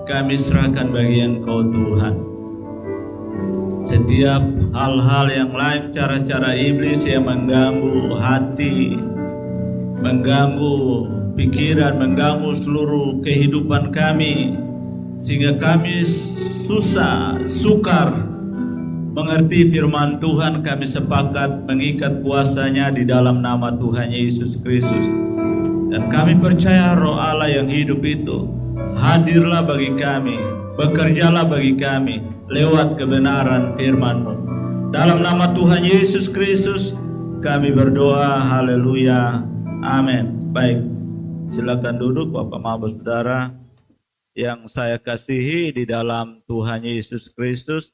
kami serahkan bagi Engkau Tuhan. Setiap hal-hal yang lain, cara-cara iblis yang mengganggu hati, mengganggu pikiran, mengganggu seluruh kehidupan kami, sehingga kami sukar mengerti firman Tuhan, kami sepakat mengikat kuasanya di dalam nama Tuhan Yesus Kristus. Dan kami percaya Roh Allah yang hidup itu hadirlah bagi kami, bekerjalah bagi kami lewat kebenaran firman-Mu. Dalam nama Tuhan Yesus Kristus kami berdoa, haleluya, amin. Baik, silakan duduk Bapak Mama Saudara yang saya kasihi di dalam Tuhan Yesus Kristus.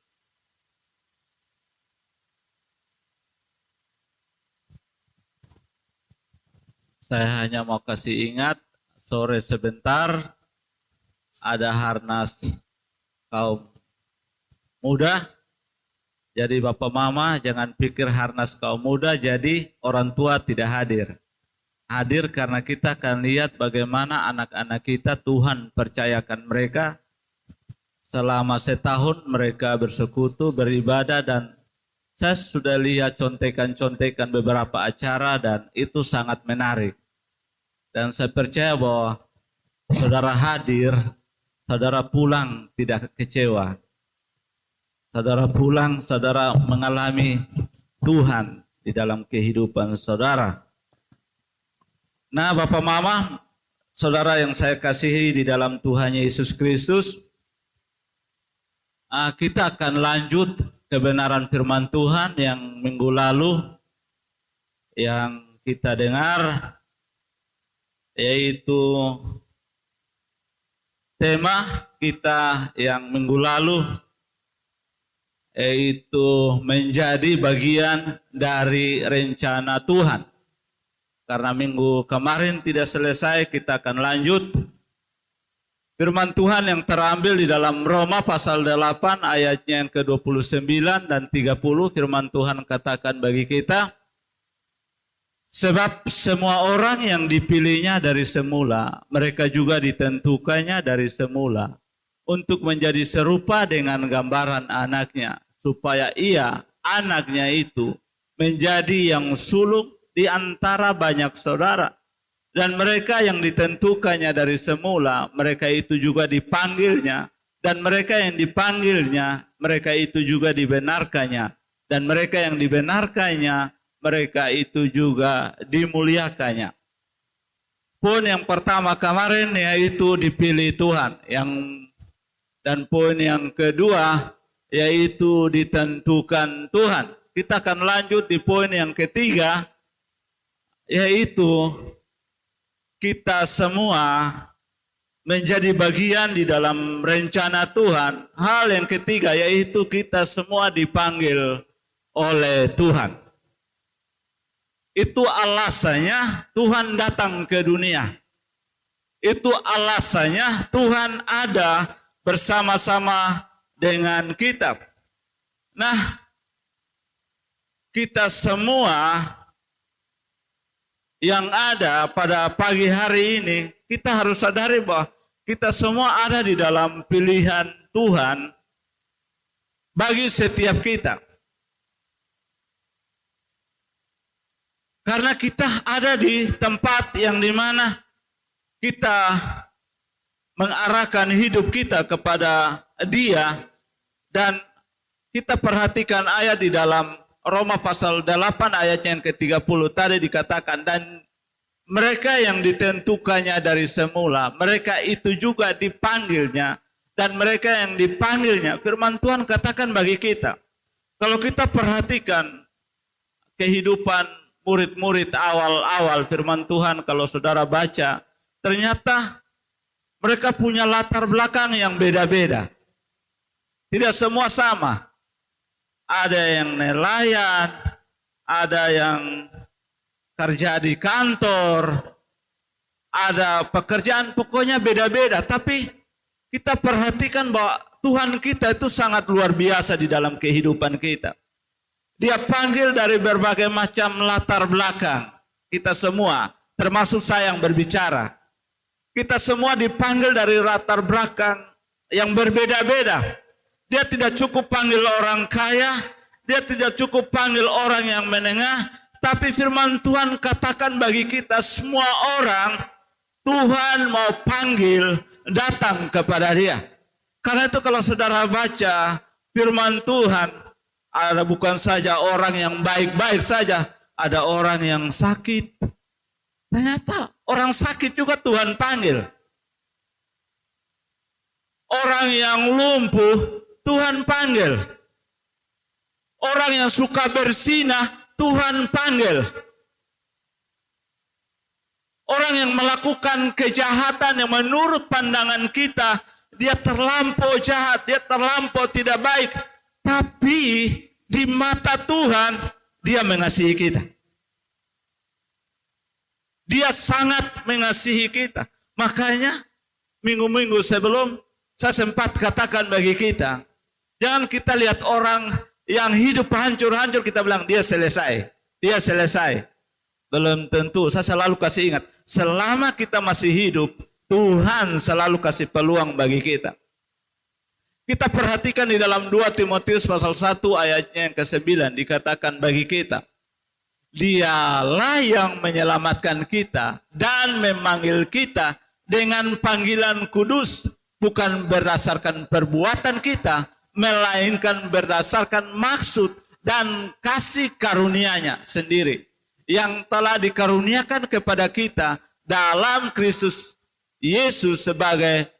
Saya hanya mau kasih ingat, sore sebentar ada harnas kaum muda. Jadi Bapak Mama jangan pikir harnas kaum muda jadi orang tua tidak hadir. Hadir karena kita akan lihat bagaimana anak-anak kita Tuhan percayakan mereka. Selama setahun mereka bersekutu, beribadah, dan saya sudah lihat contekan-contekan beberapa acara dan itu sangat menarik. Dan saya percaya bahwa saudara hadir, saudara pulang tidak kecewa. Saudara pulang, saudara mengalami Tuhan di dalam kehidupan saudara. Nah Bapak Mama, saudara yang saya kasihi di dalam Tuhan Yesus Kristus, kita akan lanjut kebenaran firman Tuhan yang minggu lalu yang kita dengar, yaitu tema kita yang minggu lalu yaitu menjadi bagian dari rencana Tuhan. Karena minggu kemarin tidak selesai, kita akan lanjut. Firman Tuhan yang terambil di dalam Roma pasal 8 ayatnya yang ke-29 dan 30, firman Tuhan katakan bagi kita, sebab semua orang yang dipilihnya dari semula, mereka juga ditentukannya dari semula, untuk menjadi serupa dengan gambaran anaknya, supaya ia, anaknya itu, menjadi yang sulung di antara banyak saudara. Dan mereka yang ditentukannya dari semula, mereka itu juga dipanggilnya. Dan mereka yang dipanggilnya, mereka itu juga dibenarkannya. Dan mereka yang dibenarkannya, mereka itu juga dimuliakannya. Poin yang pertama kemarin yaitu dipilih Tuhan. Dan poin yang kedua yaitu ditentukan Tuhan. Kita akan lanjut di poin yang ketiga, yaitu kita semua menjadi bagian di dalam rencana Tuhan. Hal yang ketiga yaitu kita semua dipanggil oleh Tuhan. Itu alasannya Tuhan datang ke dunia. Itu alasannya Tuhan ada bersama-sama dengan kita. Nah, kita semua yang ada pada pagi hari ini, kita harus sadari bahwa kita semua ada di dalam pilihan Tuhan bagi setiap kita. Karena kita ada di tempat yang dimana kita mengarahkan hidup kita kepada Dia, dan kita perhatikan ayat di dalam Roma pasal 8 ayat yang ke-30 tadi dikatakan, dan mereka yang ditentukannya dari semula, mereka itu juga dipanggilnya, dan mereka yang dipanggilnya, firman Tuhan katakan bagi kita. Kalau kita perhatikan kehidupan murid-murid awal-awal firman Tuhan, kalau saudara baca, ternyata mereka punya latar belakang yang beda-beda. Tidak semua sama. Ada yang nelayan, ada yang kerja di kantor, ada pekerjaan, pokoknya beda-beda. Tapi kita perhatikan bahwa Tuhan kita itu sangat luar biasa di dalam kehidupan kita. Dia panggil dari berbagai macam latar belakang kita semua, termasuk saya yang berbicara. Kita semua dipanggil dari latar belakang yang berbeda-beda. Dia tidak cukup panggil orang kaya, dia tidak cukup panggil orang yang menengah, tapi firman Tuhan katakan bagi kita semua orang, Tuhan mau panggil datang kepada dia. Karena itu kalau saudara baca firman Tuhan, ada bukan saja orang yang baik-baik saja, ada orang yang sakit. Ternyata orang sakit juga Tuhan panggil. Orang yang lumpuh Tuhan panggil. Orang yang suka bersinah Tuhan panggil. Orang yang melakukan kejahatan yang menurut pandangan kita, dia terlampau jahat, dia terlampau tidak baik. Tapi di mata Tuhan, dia mengasihi kita. Dia sangat mengasihi kita. Makanya minggu-minggu sebelum saya sempat katakan bagi kita, jangan kita lihat orang yang hidup hancur-hancur kita bilang dia selesai. Dia selesai. Belum tentu. Saya selalu kasih ingat, selama kita masih hidup, Tuhan selalu kasih peluang bagi kita. Kita perhatikan di dalam 2 Timotius pasal 1 ayatnya yang ke-9 dikatakan bagi kita, Dialah yang menyelamatkan kita dan memanggil kita dengan panggilan kudus, bukan berdasarkan perbuatan kita, melainkan berdasarkan maksud dan kasih karunia-Nya sendiri yang telah dikaruniakan kepada kita dalam Kristus Yesus sebagai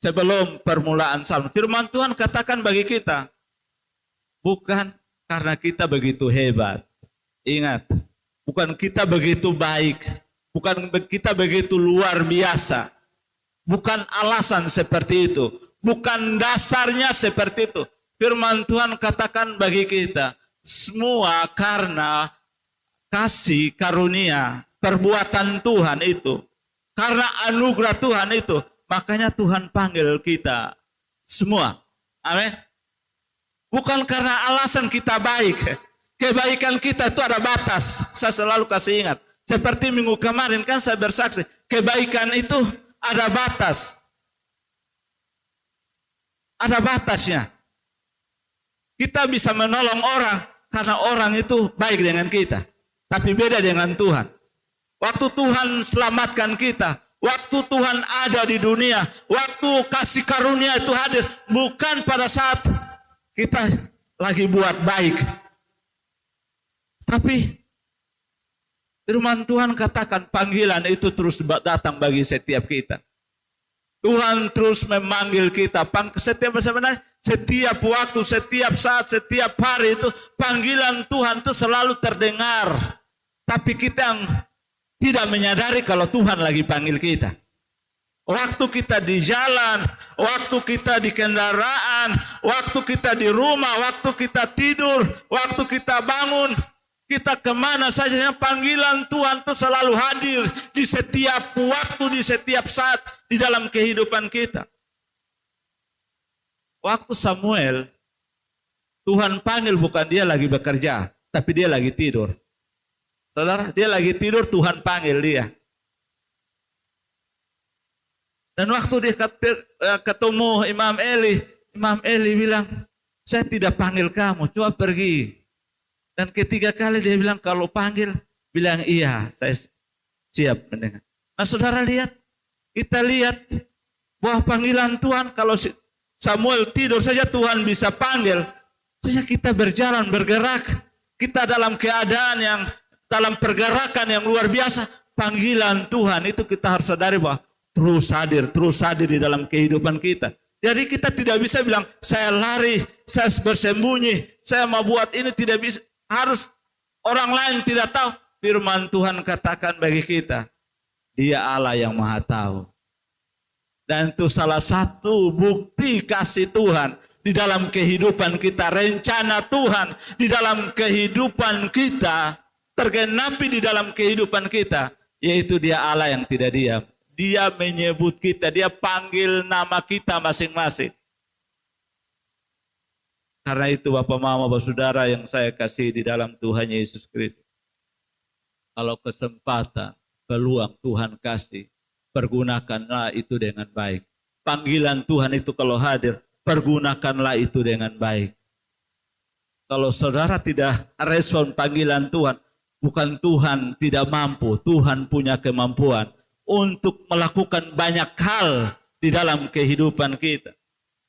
sebelum permulaan zaman. Firman Tuhan katakan bagi kita, bukan karena kita begitu hebat. Ingat, bukan kita begitu baik, bukan kita begitu luar biasa, bukan alasan seperti itu, bukan dasarnya seperti itu. Firman Tuhan katakan bagi kita, semua karena kasih karunia, perbuatan Tuhan itu, karena anugerah Tuhan itu, makanya Tuhan panggil kita semua. Amin. Bukan karena alasan kita baik. Kebaikan kita itu ada batas. Saya selalu kasih ingat. Seperti minggu kemarin kan saya bersaksi. Kebaikan itu ada batas. Ada batasnya. Kita bisa menolong orang karena orang itu baik dengan kita. Tapi beda dengan Tuhan. Waktu Tuhan selamatkan kita. Waktu Tuhan ada di dunia. Waktu kasih karunia itu hadir. Bukan pada saat kita lagi buat baik. Tapi firman Tuhan katakan panggilan itu terus datang bagi setiap kita. Tuhan terus memanggil kita. Setiap waktu, setiap saat, setiap hari itu panggilan Tuhan itu selalu terdengar. Tapi kita yang tidak menyadari kalau Tuhan lagi panggil kita. Waktu kita di jalan, waktu kita di kendaraan, waktu kita di rumah, waktu kita tidur, waktu kita bangun, kita kemana saja, panggilan Tuhan itu selalu hadir di setiap waktu, di setiap saat di dalam kehidupan kita. Waktu Samuel, Tuhan panggil bukan dia lagi bekerja, tapi dia lagi tidur. Saudara, dia lagi tidur, Tuhan panggil dia. Dan waktu dia ketemu Imam Eli bilang, saya tidak panggil kamu, coba pergi. Dan ketiga kali dia bilang, kalau panggil, bilang iya, saya siap mendengar. Nah saudara lihat, kita lihat bahwa panggilan Tuhan, kalau Samuel tidur saja Tuhan bisa panggil. Saja kita berjalan, bergerak, kita dalam keadaan yang, dalam pergerakan yang luar biasa. Panggilan Tuhan itu kita harus sadari bahwa terus hadir di dalam kehidupan kita. Jadi kita tidak bisa bilang, saya lari, saya bersembunyi, saya mau buat ini, tidak bisa. Harus orang lain tidak tahu. Firman Tuhan katakan bagi kita, Dia Allah yang Maha Tahu. Dan itu salah satu bukti kasih Tuhan di dalam kehidupan kita. Rencana Tuhan di dalam kehidupan kita tergenapi di dalam kehidupan kita, yaitu Dia Allah yang tidak diam. Dia menyebut kita, Dia panggil nama kita masing-masing. Karena itu Bapak Mama, Bapak Saudara yang saya kasih di dalam Tuhan Yesus Kristus. Kalau kesempatan, peluang Tuhan kasih pergunakanlah itu dengan baik. Panggilan Tuhan itu kalau hadir, pergunakanlah itu dengan baik. Kalau saudara tidak respon panggilan Tuhan, bukan Tuhan tidak mampu, Tuhan punya kemampuan untuk melakukan banyak hal di dalam kehidupan kita.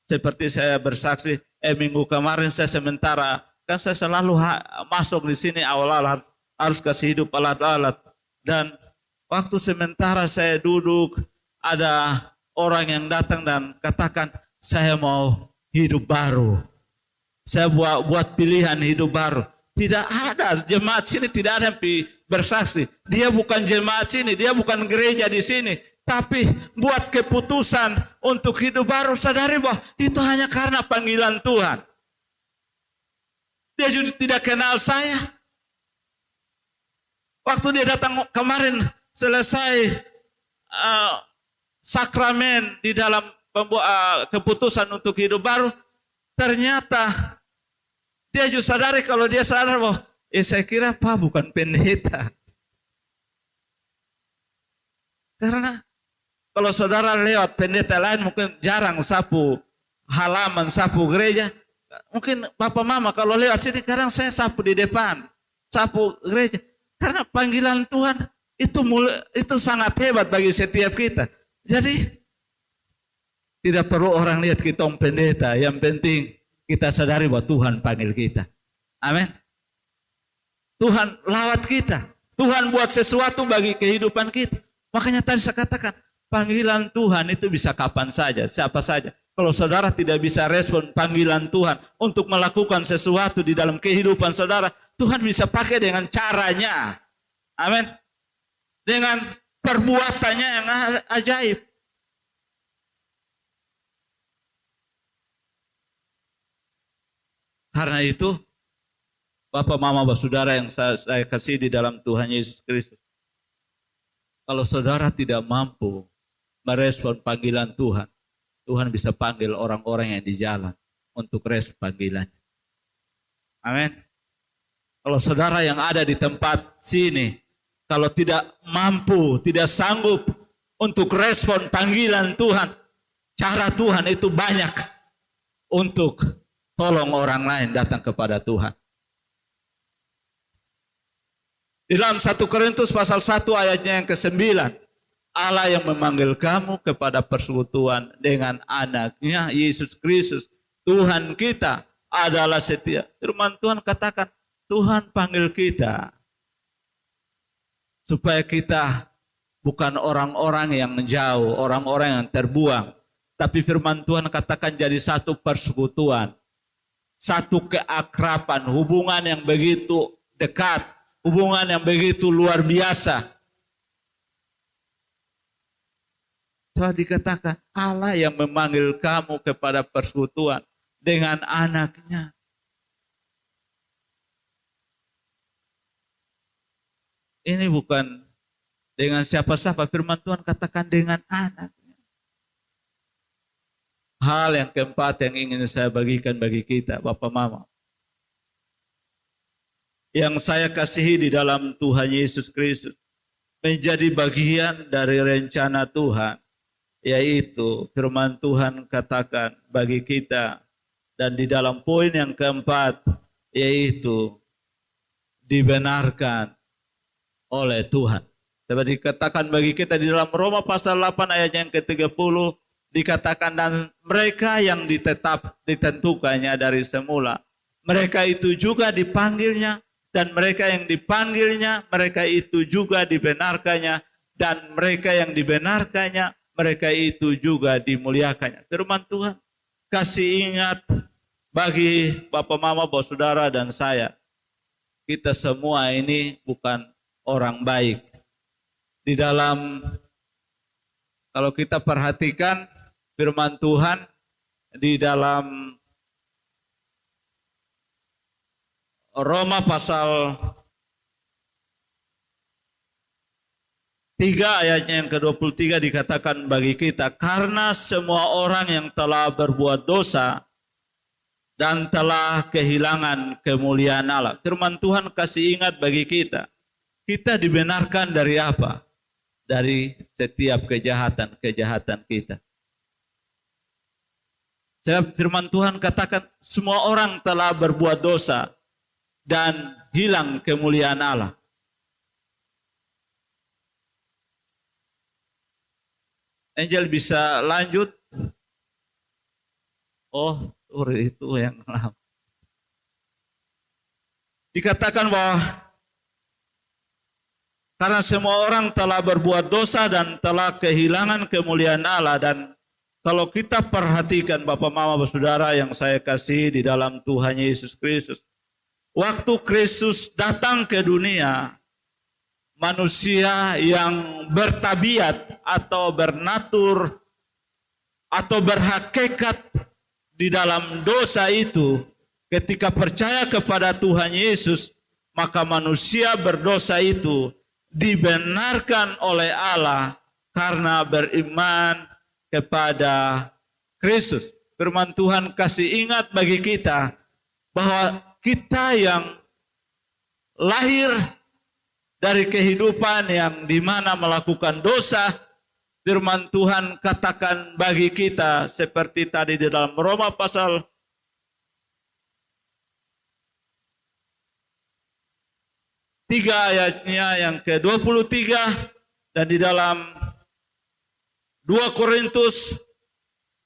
Seperti saya bersaksi, minggu kemarin saya sementara, kan saya selalu masuk di sini awal-awal harus kasih hidup alat-alat. Dan waktu sementara saya duduk, ada orang yang datang dan katakan, saya mau hidup baru. Saya buat pilihan hidup baru. Tidak ada jemaat sini, tidak ada yang bersaksi. Dia bukan jemaat sini, dia bukan gereja di sini. Tapi buat keputusan untuk hidup baru, sadari bahwa itu hanya karena panggilan Tuhan. Dia juga tidak kenal saya. Waktu dia datang kemarin, selesai sakramen di dalam keputusan untuk hidup baru, ternyata dia juga sadari kalau dia sadar bahwa saya kira Pak bukan pendeta. Karena kalau saudara lewat pendeta lain mungkin jarang sapu halaman, sapu gereja. Mungkin Bapak Mama kalau lewat sini kadang saya sapu di depan, sapu gereja. Karena panggilan Tuhan itu sangat hebat bagi setiap kita. Jadi tidak perlu orang lihat kita pendeta. Yang penting kita sadari bahwa Tuhan panggil kita. Amin. Tuhan lawat kita. Tuhan buat sesuatu bagi kehidupan kita. Makanya tadi saya katakan, panggilan Tuhan itu bisa kapan saja, siapa saja. Kalau saudara tidak bisa respon panggilan Tuhan untuk melakukan sesuatu di dalam kehidupan saudara, Tuhan bisa pakai dengan caranya. Amin. Dengan perbuatannya yang ajaib. Karena itu, Bapak, Mama, Saudara yang saya kasih di dalam Tuhan Yesus Kristus. Kalau saudara tidak mampu merespon panggilan Tuhan, Tuhan bisa panggil orang-orang yang di jalan untuk respon panggilannya. Amin. Kalau saudara yang ada di tempat sini, kalau tidak mampu, tidak sanggup untuk respon panggilan Tuhan, cara Tuhan itu banyak untuk tolong orang lain datang kepada Tuhan. Di dalam 1 Korintus pasal 1 ayatnya yang ke-9, Allah yang memanggil kamu kepada persekutuan dengan anaknya Yesus Kristus, Tuhan kita adalah setia. Firman Tuhan katakan, Tuhan panggil kita supaya kita bukan orang-orang yang menjauh, orang-orang yang terbuang. Tapi firman Tuhan katakan jadi satu persekutuan, satu keakraban, hubungan yang begitu dekat, hubungan yang begitu luar biasa. Telah dikatakan Allah yang memanggil kamu kepada persekutuan dengan anaknya. Ini bukan dengan siapa-siapa, firman Tuhan katakan dengan anaknya. Hal yang keempat yang ingin saya bagikan bagi kita, Bapak Mama. Yang saya kasihi di dalam Tuhan Yesus Kristus, menjadi bagian dari rencana Tuhan, yaitu firman Tuhan katakan bagi kita, dan di dalam poin yang keempat, yaitu dibenarkan oleh Tuhan. Seperti dikatakan bagi kita di dalam Roma pasal 8 ayat yang ke-30, dikatakan dan mereka yang ditentukannya dari semula, mereka itu juga dipanggilnya, dan mereka yang dipanggilnya, mereka itu juga dibenarkannya, dan mereka yang dibenarkannya, mereka itu juga dimuliakannya. Firman Tuhan kasih ingat bagi Bapak, Mama, Saudara dan saya, kita semua ini bukan orang baik. Di dalam, kalau kita perhatikan firman Tuhan di dalam Roma pasal 3 ayatnya yang ke-23 dikatakan bagi kita, karena semua orang yang telah berbuat dosa dan telah kehilangan kemuliaan Allah. Firman Tuhan kasih ingat bagi kita, kita dibenarkan dari apa? dari setiap kejahatan-kejahatan kita. Sebab firman Tuhan katakan semua orang telah berbuat dosa dan hilang kemuliaan Allah. Angel bisa lanjut. Oh, itu yang lama. Dikatakan bahwa karena semua orang telah berbuat dosa dan telah kehilangan kemuliaan Allah. Dan kalau kita perhatikan Bapak Mama Saudara yang saya kasih di dalam Tuhan Yesus Kristus. Waktu Kristus datang ke dunia, manusia yang bertabiat atau bernatur atau berhakikat di dalam dosa itu, ketika percaya kepada Tuhan Yesus, maka manusia berdosa itu dibenarkan oleh Allah karena beriman kepada Kristus. Firman Tuhan kasih ingat bagi kita bahwa kita yang lahir dari kehidupan yang dimana melakukan dosa, firman Tuhan katakan bagi kita seperti tadi di dalam Roma pasal 3 ayatnya yang ke-23 dan di dalam 2 Korintus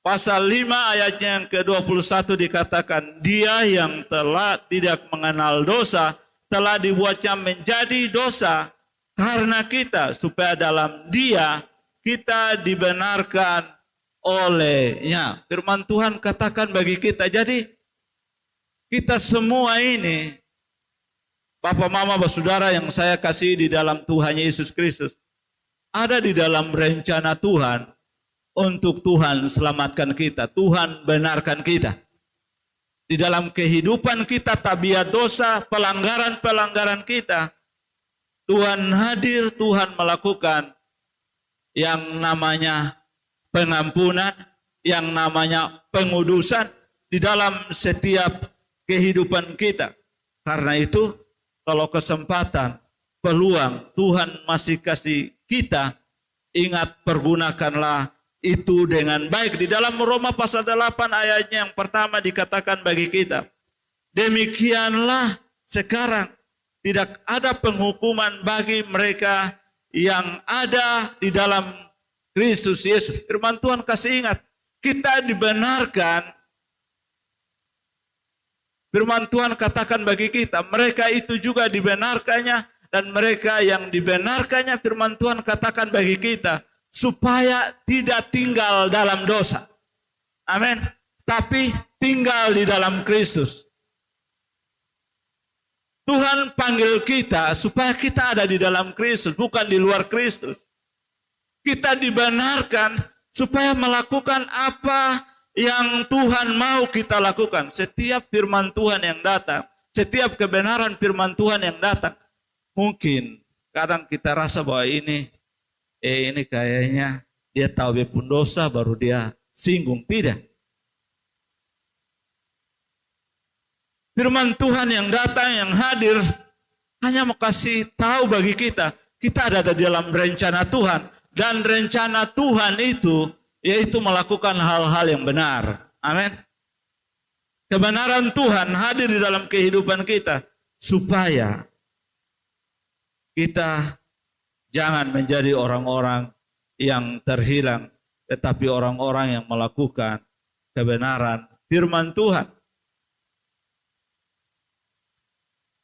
pasal 5 ayatnya yang ke-21 dikatakan dia yang telah tidak mengenal dosa telah dibuatnya menjadi dosa karena kita supaya dalam dia kita dibenarkan olehnya. Firman Tuhan katakan bagi kita, jadi kita semua ini Bapak Mama Saudara yang saya kasih di dalam Tuhan Yesus Kristus ada di dalam rencana Tuhan untuk Tuhan selamatkan kita, Tuhan benarkan kita. Di dalam kehidupan kita tabiat dosa, pelanggaran-pelanggaran kita, Tuhan hadir, Tuhan melakukan yang namanya pengampunan, yang namanya pengudusan di dalam setiap kehidupan kita. Karena itu, kalau kesempatan, peluang Tuhan masih kasih kita, ingat pergunakanlah itu dengan baik. Di dalam Roma pasal 8 ayatnya yang pertama dikatakan bagi kita, demikianlah sekarang tidak ada penghukuman bagi mereka yang ada di dalam Kristus Yesus. Firman Tuhan kasih ingat, kita dibenarkan. Firman Tuhan katakan bagi kita, mereka itu juga dibenarkannya, dan mereka yang dibenarkannya firman Tuhan katakan bagi kita, supaya tidak tinggal dalam dosa. Amin. Tapi tinggal di dalam Kristus. Tuhan panggil kita supaya kita ada di dalam Kristus, bukan di luar Kristus. Kita dibenarkan supaya melakukan apa yang Tuhan mau kita lakukan. Setiap firman Tuhan yang datang, setiap kebenaran firman Tuhan yang datang, mungkin kadang kita rasa bahwa ini kayaknya dia tahu dia pun dosa baru dia singgung. Tidak. Firman Tuhan yang datang, yang hadir, hanya mau kasih tahu bagi kita, kita ada di dalam rencana Tuhan. Dan rencana Tuhan itu, yaitu melakukan hal-hal yang benar. Amin. Kebenaran Tuhan hadir di dalam kehidupan kita, supaya kita jangan menjadi orang-orang yang terhilang, tetapi orang-orang yang melakukan kebenaran firman Tuhan.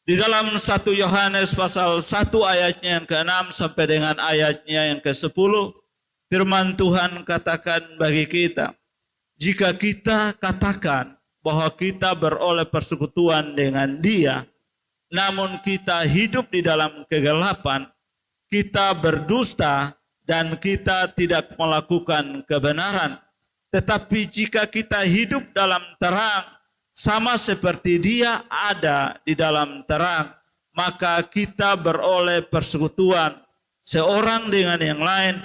Di dalam 1 Yohanes pasal 1 ayatnya yang ke-6 sampai dengan ayatnya yang ke-10, firman Tuhan katakan bagi kita, jika kita katakan bahwa kita beroleh persekutuan dengan Dia, namun kita hidup di dalam kegelapan, kita berdusta dan kita tidak melakukan kebenaran. Tetapi jika kita hidup dalam terang, sama seperti Dia ada di dalam terang, maka kita beroleh persekutuan seorang dengan yang lain,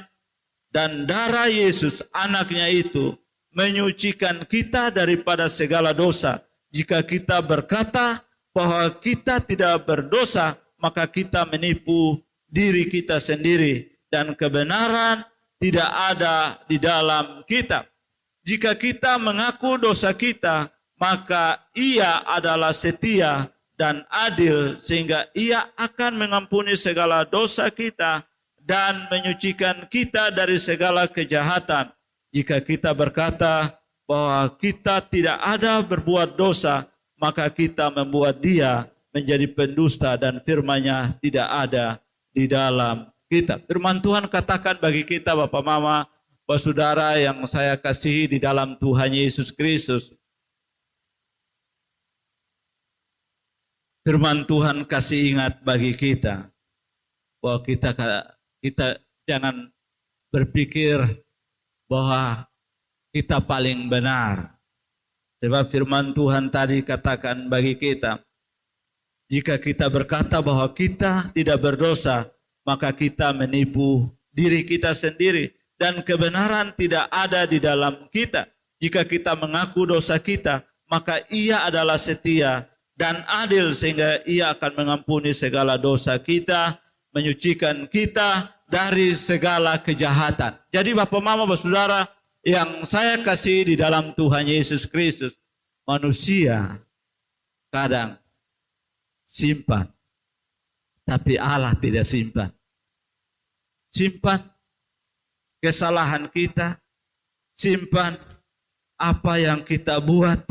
dan darah Yesus anaknya itu menyucikan kita daripada segala dosa. Jika kita berkata bahwa kita tidak berdosa, maka kita menipu diri kita sendiri, dan kebenaran tidak ada di dalam kita. Jika kita mengaku dosa kita, maka Ia adalah setia dan adil sehingga Ia akan mengampuni segala dosa kita dan menyucikan kita dari segala kejahatan. Jika kita berkata bahwa kita tidak ada berbuat dosa, maka kita membuat Dia menjadi pendusta dan firman-Nya tidak ada di dalam kita. Firman Tuhan katakan bagi kita, Bapak Mama, saudara yang saya kasihi di dalam Tuhan Yesus Kristus. Firman Tuhan kasih ingat bagi kita bahwa kita jangan berpikir bahwa kita paling benar. Sebab firman Tuhan tadi katakan bagi kita, jika kita berkata bahwa kita tidak berdosa, maka kita menipu diri kita sendiri. Dan kebenaran tidak ada di dalam kita. Jika kita mengaku dosa kita, maka Ia adalah setia dan adil sehingga Ia akan mengampuni segala dosa kita, menyucikan kita dari segala kejahatan. Jadi Bapak Mama Saudara yang saya kasih di dalam Tuhan Yesus Kristus, manusia kadang simpan, tapi Allah tidak simpan. Simpan kesalahan kita, simpan apa yang kita buat.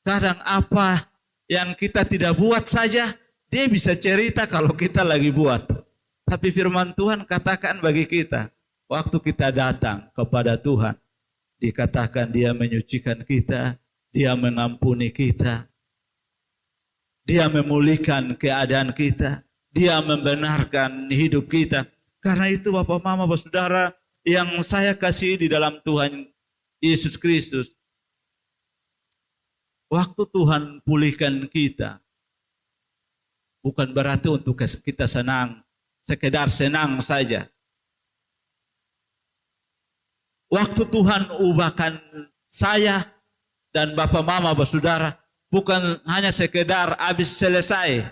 Kadang apa yang kita tidak buat saja, dia bisa cerita kalau kita lagi buat. Tapi firman Tuhan katakan bagi kita, waktu kita datang kepada Tuhan, dikatakan Dia menyucikan kita, Dia mengampuni kita, Dia memulihkan keadaan kita, Dia membenarkan hidup kita. Karena itu Bapak Mama Saudara yang saya kasih di dalam Tuhan Yesus Kristus, waktu Tuhan pulihkan kita, bukan berarti untuk kita senang, sekedar senang saja. Waktu Tuhan ubahkan saya dan Bapak Mama Saudara, bukan hanya sekedar habis selesai,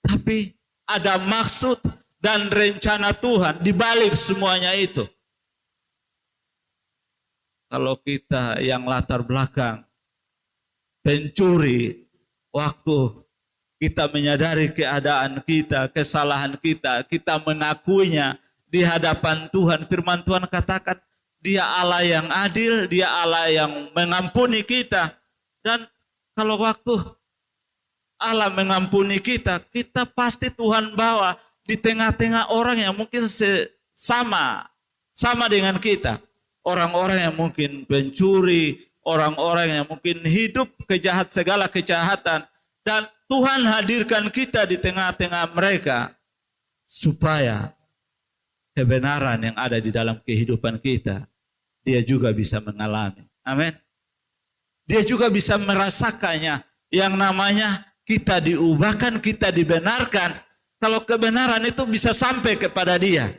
tapi ada maksud dan rencana Tuhan di balik semuanya itu. Kalau kita yang latar belakang pencuri, waktu kita menyadari keadaan kita, kesalahan kita, kita mengakuinya di hadapan Tuhan. Firman Tuhan katakan, Dia Allah yang adil, Dia Allah yang mengampuni kita. Dan kalau waktu Allah mengampuni kita, kita pasti Tuhan bawa di tengah-tengah orang yang mungkin sama dengan kita. Orang-orang yang mungkin pencuri, orang-orang yang mungkin hidup segala kejahatan. Dan Tuhan hadirkan kita di tengah-tengah mereka supaya kebenaran yang ada di dalam kehidupan kita, dia juga bisa mengalami. Amin. Dia juga bisa merasakannya, yang namanya kita diubahkan, kita dibenarkan. Kalau kebenaran itu bisa sampai kepada dia.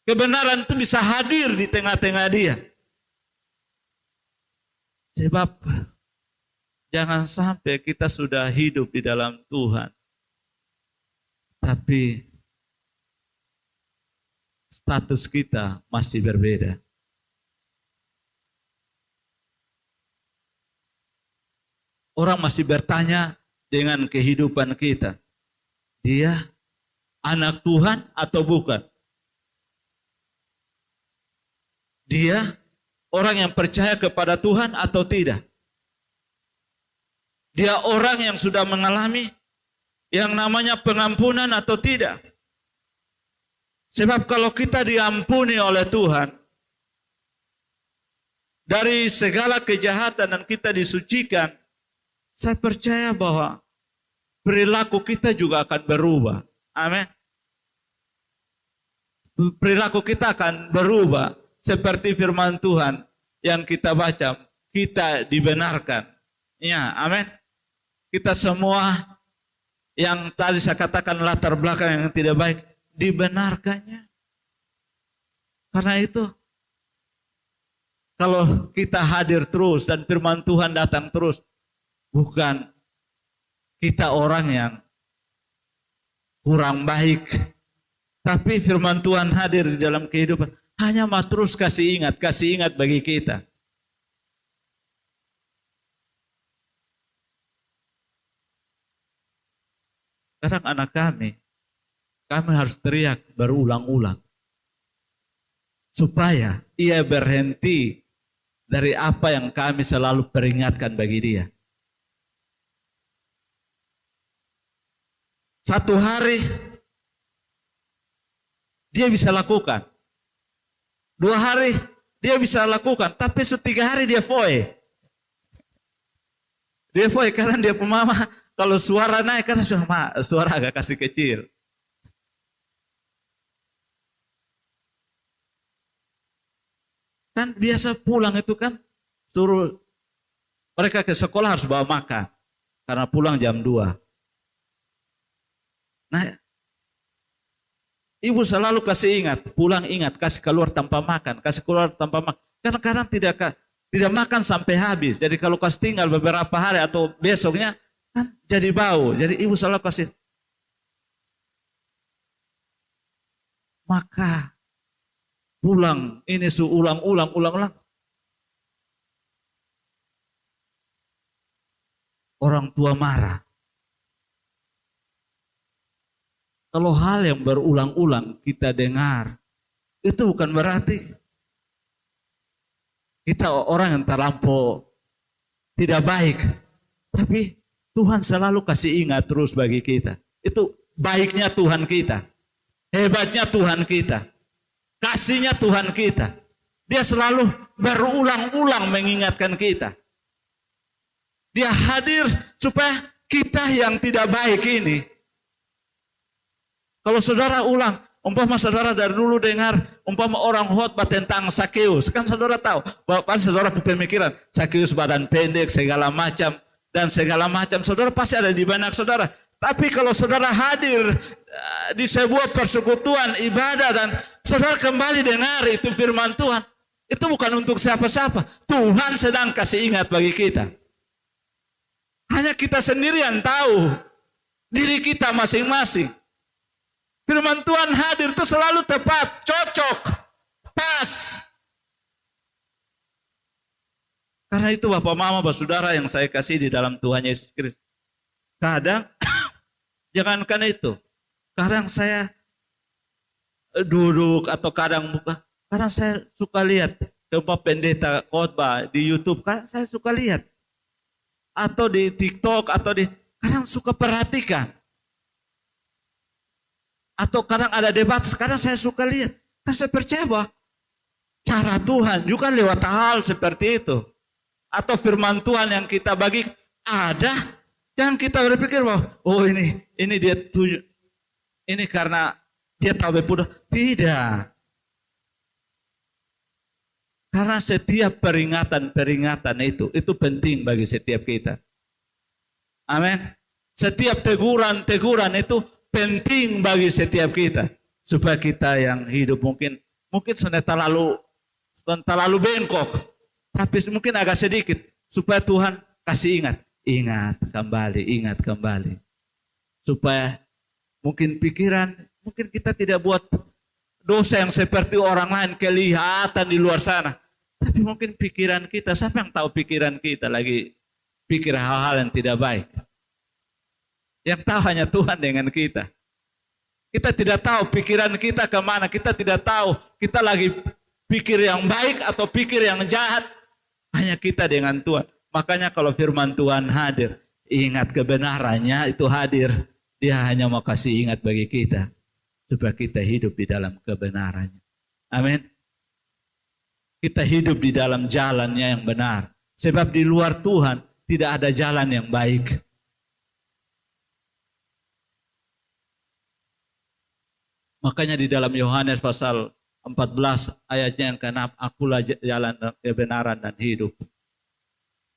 Kebenaran itu bisa hadir di tengah-tengah dia. Sebab jangan sampai kita sudah hidup di dalam Tuhan, tapi status kita masih berbeda. Orang masih bertanya dengan kehidupan kita, dia anak Tuhan atau bukan? Dia orang yang percaya kepada Tuhan atau tidak? Dia orang yang sudah mengalami yang namanya pengampunan atau tidak? Sebab kalau kita diampuni oleh Tuhan dari segala kejahatan dan kita disucikan, saya percaya bahwa perilaku kita juga akan berubah. Amin. Perilaku kita akan berubah. Seperti firman Tuhan yang kita baca, kita dibenarkan. Ya, amin. Kita semua yang tadi saya katakan latar belakang yang tidak baik, dibenarkannya. Karena itu, kalau kita hadir terus dan firman Tuhan datang terus, bukan kita orang yang kurang baik, Tapi firman Tuhan hadir di dalam kehidupan. Hanya mau terus kasih ingat bagi kita. Kadang anak kami harus teriak berulang-ulang. Supaya ia berhenti dari apa yang kami selalu peringatkan bagi dia. Satu hari dia bisa lakukan. 2 hari dia bisa lakukan. Tapi 3 hari dia foe. Dia foe karena dia pemama. Kalau suara naik kan suara agak kasih kecil. Kan biasa pulang itu kan suruh mereka ke sekolah harus bawa makan. Karena pulang jam 2. Nah, ibu selalu kasih ingat, pulang ingat, kasih keluar tanpa makan, kasih keluar tanpa makan. Karena kadang tidak makan sampai habis. Jadi kalau kasih tinggal beberapa hari atau besoknya kan jadi bau. Jadi ibu selalu kasih. Maka pulang ini ulang. Orang tua marah. Kalau hal yang berulang-ulang kita dengar, itu bukan berarti kita orang yang terlampau tidak baik. Tapi Tuhan selalu kasih ingat terus bagi kita. Itu baiknya Tuhan kita. Hebatnya Tuhan kita. Kasihnya Tuhan kita. Dia selalu berulang-ulang mengingatkan kita. Dia hadir supaya kita yang tidak baik ini. Kalau saudara ulang, umpama saudara dari dulu dengar, umpama orang khotbah tentang Sakeus. Kan saudara tahu, pasti saudara pemikiran, Sakeus badan pendek, segala macam. Dan segala macam, saudara pasti ada di benak saudara. Tapi kalau saudara hadir di sebuah persekutuan ibadah dan saudara kembali dengar itu firman Tuhan. Itu bukan untuk siapa-siapa. Tuhan sedang kasih ingat bagi kita. Hanya kita sendiri yang tahu diri kita masing-masing. Firman Tuhan hadir itu selalu tepat, cocok, pas. Karena itu Bapak Mama, Bapak Saudara yang saya kasih di dalam Tuhan Yesus Kristus. Kadang, jangankan itu. Kadang saya duduk atau kadang saya suka lihat coba pendeta khotbah di YouTube, kan saya suka lihat. Atau di TikTok, kadang suka perhatikan. Atau kadang ada debat, kadang saya suka lihat. Kan saya percaya bahwa cara Tuhan juga lewat hal seperti itu. Atau firman Tuhan yang kita bagi ada. Jangan kita berpikir bahwa oh ini dia tuju. Ini karena dia tahu betul. Tidak. Karena setiap peringatan itu penting bagi setiap kita. Amin. Setiap teguran itu penting bagi setiap kita. Supaya kita yang hidup mungkin sudah terlalu bengkok. Tapi mungkin agak sedikit. Supaya Tuhan kasih ingat. Ingat kembali. Supaya mungkin mungkin kita tidak buat dosa yang seperti orang lain kelihatan di luar sana. Tapi mungkin pikiran kita, siapa yang tahu pikiran kita lagi pikir hal-hal yang tidak baik. Yang tahu hanya Tuhan dengan kita. Kita tidak tahu pikiran kita kemana. Kita tidak tahu kita lagi pikir yang baik atau pikir yang jahat. Hanya kita dengan Tuhan. Makanya kalau firman Tuhan hadir, ingat kebenarannya itu hadir. Dia hanya mau kasih ingat bagi kita. Supaya kita hidup di dalam kebenarannya. Amin. Kita hidup di dalam jalannya yang benar. Sebab di luar Tuhan tidak ada jalan yang baik. Makanya di dalam Yohanes pasal 14 ayatnya yang ke-6, akulah jalan kebenaran dan hidup.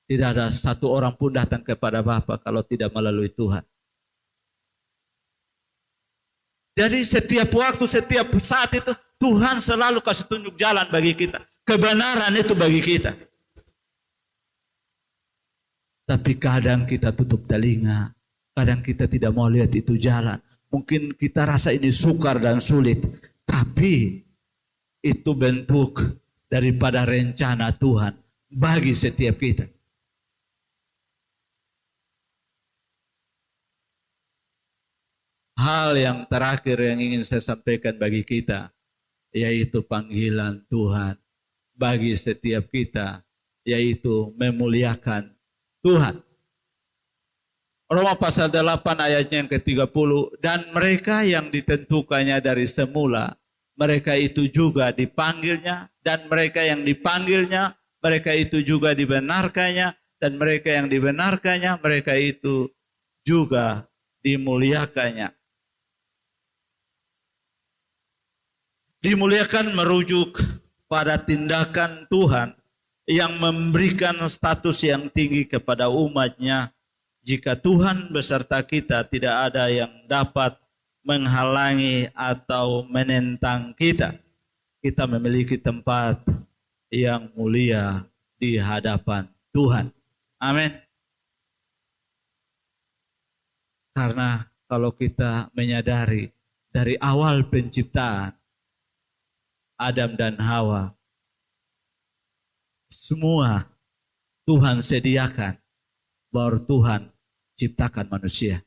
Tidak ada satu orang pun datang kepada Bapa kalau tidak melalui Tuhan. Jadi setiap waktu, setiap saat itu Tuhan selalu kasih tunjuk jalan bagi kita. Kebenaran itu bagi kita. Tapi kadang kita tutup telinga. Kadang kita tidak mau lihat itu jalan. Mungkin kita rasa ini sukar dan sulit, tapi itu bentuk daripada rencana Tuhan bagi setiap kita. Hal yang terakhir yang ingin saya sampaikan bagi kita, yaitu panggilan Tuhan bagi setiap kita, yaitu memuliakan Tuhan. Roma pasal 8 ayatnya yang ke-30, dan mereka yang ditentukannya dari semula, mereka itu juga dipanggilnya, dan mereka yang dipanggilnya, mereka itu juga dibenarkannya, dan mereka yang dibenarkannya, mereka itu juga dimuliakannya. Dimuliakan merujuk pada tindakan Tuhan yang memberikan status yang tinggi kepada umatnya. Jika Tuhan beserta kita, tidak ada yang dapat menghalangi atau menentang kita. Kita memiliki tempat yang mulia di hadapan Tuhan. Amin. Karena kalau kita menyadari dari awal penciptaan, Adam dan Hawa, semua Tuhan sediakan, baru Tuhan ciptakan manusia.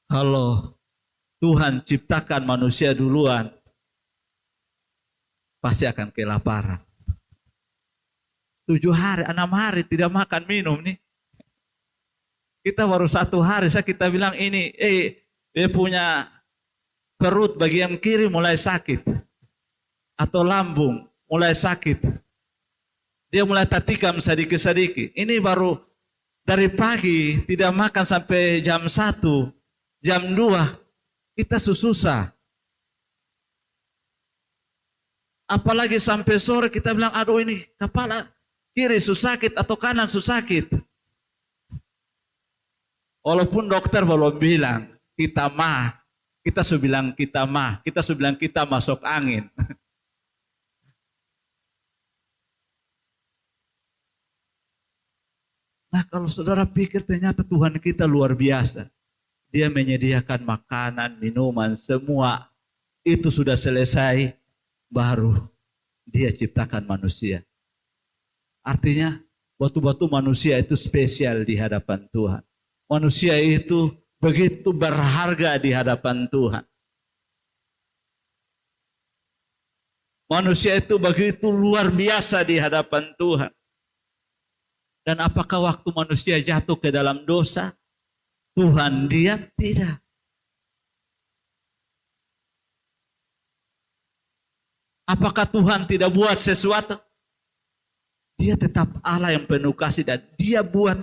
Kalau Tuhan ciptakan manusia duluan, pasti akan kelaparan. 7 hari, 6 hari tidak makan minum nih. Kita baru 1 hari, kita bilang ini, dia punya perut bagian kiri mulai sakit. Atau lambung mulai sakit. Dia mulai tatikam sedikit-sedikit. Ini baru dari pagi tidak makan sampai jam 1, jam 2. Kita susah. Apalagi sampai sore kita bilang, aduh ini kepala kiri sakit atau kanan sakit. Walaupun dokter belum bilang kita mah, kita sudah bilang kita mah, kita sudah bilang kita masuk angin. Nah, kalau saudara pikir ternyata Tuhan kita luar biasa. Dia menyediakan makanan, minuman, semua itu sudah selesai, baru dia ciptakan manusia. Artinya waktu-waktu manusia itu spesial di hadapan Tuhan. Manusia itu begitu berharga di hadapan Tuhan. Manusia itu begitu luar biasa di hadapan Tuhan. Dan apakah waktu manusia jatuh ke dalam dosa, Tuhan diam? Tidak. Apakah Tuhan tidak buat sesuatu? Dia tetap Allah yang penuh kasih dan dia buat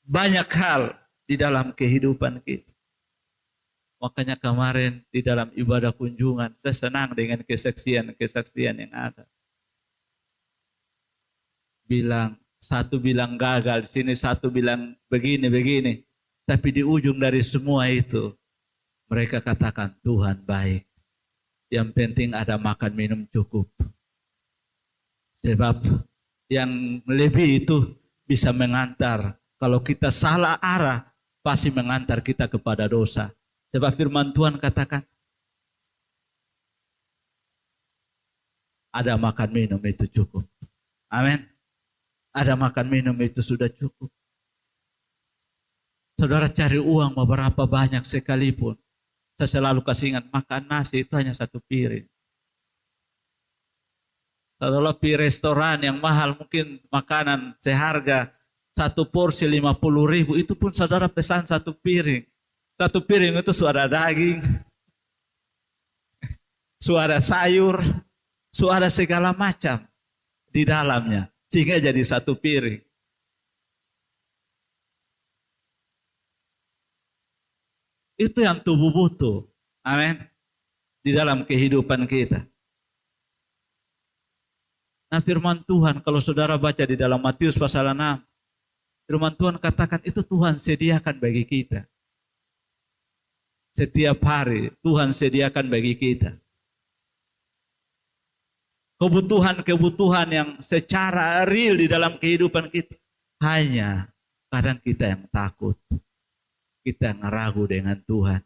banyak hal di dalam kehidupan kita. Makanya kemarin di dalam ibadah kunjungan, saya senang dengan kesaksian-kesaksian yang ada. Satu bilang gagal, sini satu bilang begini. Tapi di ujung dari semua itu, mereka katakan Tuhan baik. Yang penting ada makan minum cukup. Sebab yang lebih itu bisa mengantar. Kalau kita salah arah, pasti mengantar kita kepada dosa. Sebab firman Tuhan katakan, ada makan minum itu cukup. Amin. Ada makan minum itu sudah cukup. Saudara cari uang beberapa banyak sekalipun. Saya selalu kasih ingat, makan nasi itu hanya 1 piring. Saudara pergi restoran yang mahal, mungkin makanan seharga 1 porsi 50.000, itu pun saudara pesan 1 piring. 1 piring itu suara daging, suara sayur, suara segala macam di dalamnya. Sehingga jadi 1 piring. Itu yang tubuh butuh. Amin. Di dalam kehidupan kita. Nah, firman Tuhan kalau saudara baca di dalam Matius pasal 6. Firman Tuhan katakan itu Tuhan sediakan bagi kita. Setiap hari Tuhan sediakan bagi kita. kebutuhan-kebutuhan yang secara real di dalam kehidupan kita. Hanya kadang kita yang takut, kita yang ragu dengan Tuhan,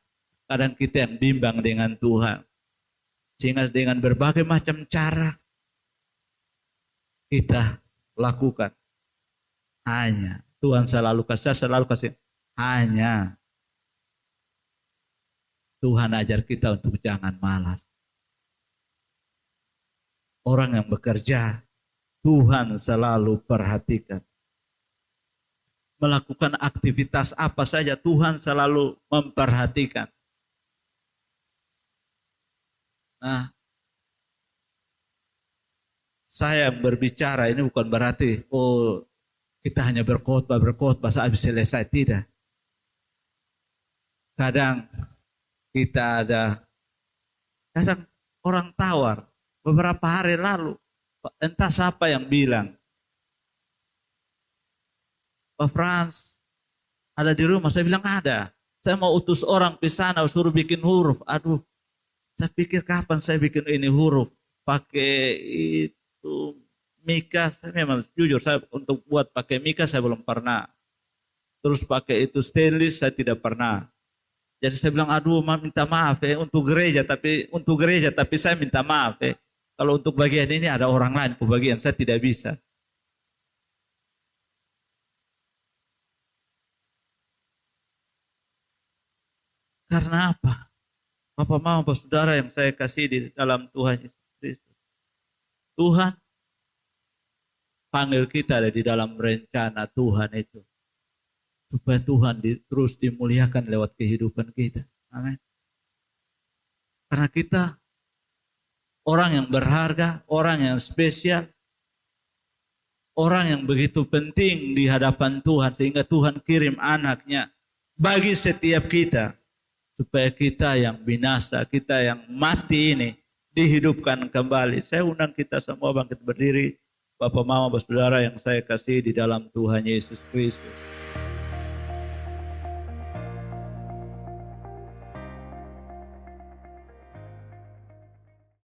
kadang kita yang bimbang dengan Tuhan. Sehingga dengan berbagai macam cara kita lakukan. Hanya Tuhan selalu kasih, hanya Tuhan ajar kita untuk jangan malas. Orang yang bekerja, Tuhan selalu perhatikan. Melakukan aktivitas apa saja, Tuhan selalu memperhatikan. Nah, saya berbicara ini bukan berarti, kita hanya berkhotbah sampai selesai. Tidak. Kadang orang tawar. Beberapa hari lalu, entah siapa yang bilang, Pak Frans, ada di rumah? Saya bilang ada. Saya mau utus orang ke sana, suruh bikin huruf. Aduh, saya pikir kapan saya bikin ini huruf. Pakai itu Mika, saya memang jujur, saya untuk buat pakai Mika saya belum pernah. Terus pakai itu stainless saya tidak pernah. Jadi saya bilang, aduh minta maaf untuk gereja, tapi saya minta maaf kalau untuk bagian ini ada orang lain, bagian saya tidak bisa. Karena apa? Bapak Mama, saudara yang saya kasih di dalam Tuhan Yesus Kristus. Tuhan panggil kita ada di dalam rencana Tuhan itu. Supaya Tuhan terus dimuliakan lewat kehidupan kita. Amin. Karena kita orang yang berharga, orang yang spesial, orang yang begitu penting di hadapan Tuhan. Sehingga Tuhan kirim anaknya bagi setiap kita. Supaya kita yang binasa, kita yang mati ini dihidupkan kembali. Saya undang kita semua bangkit berdiri. Bapak, Mama, saudara yang saya kasih di dalam Tuhan Yesus Kristus.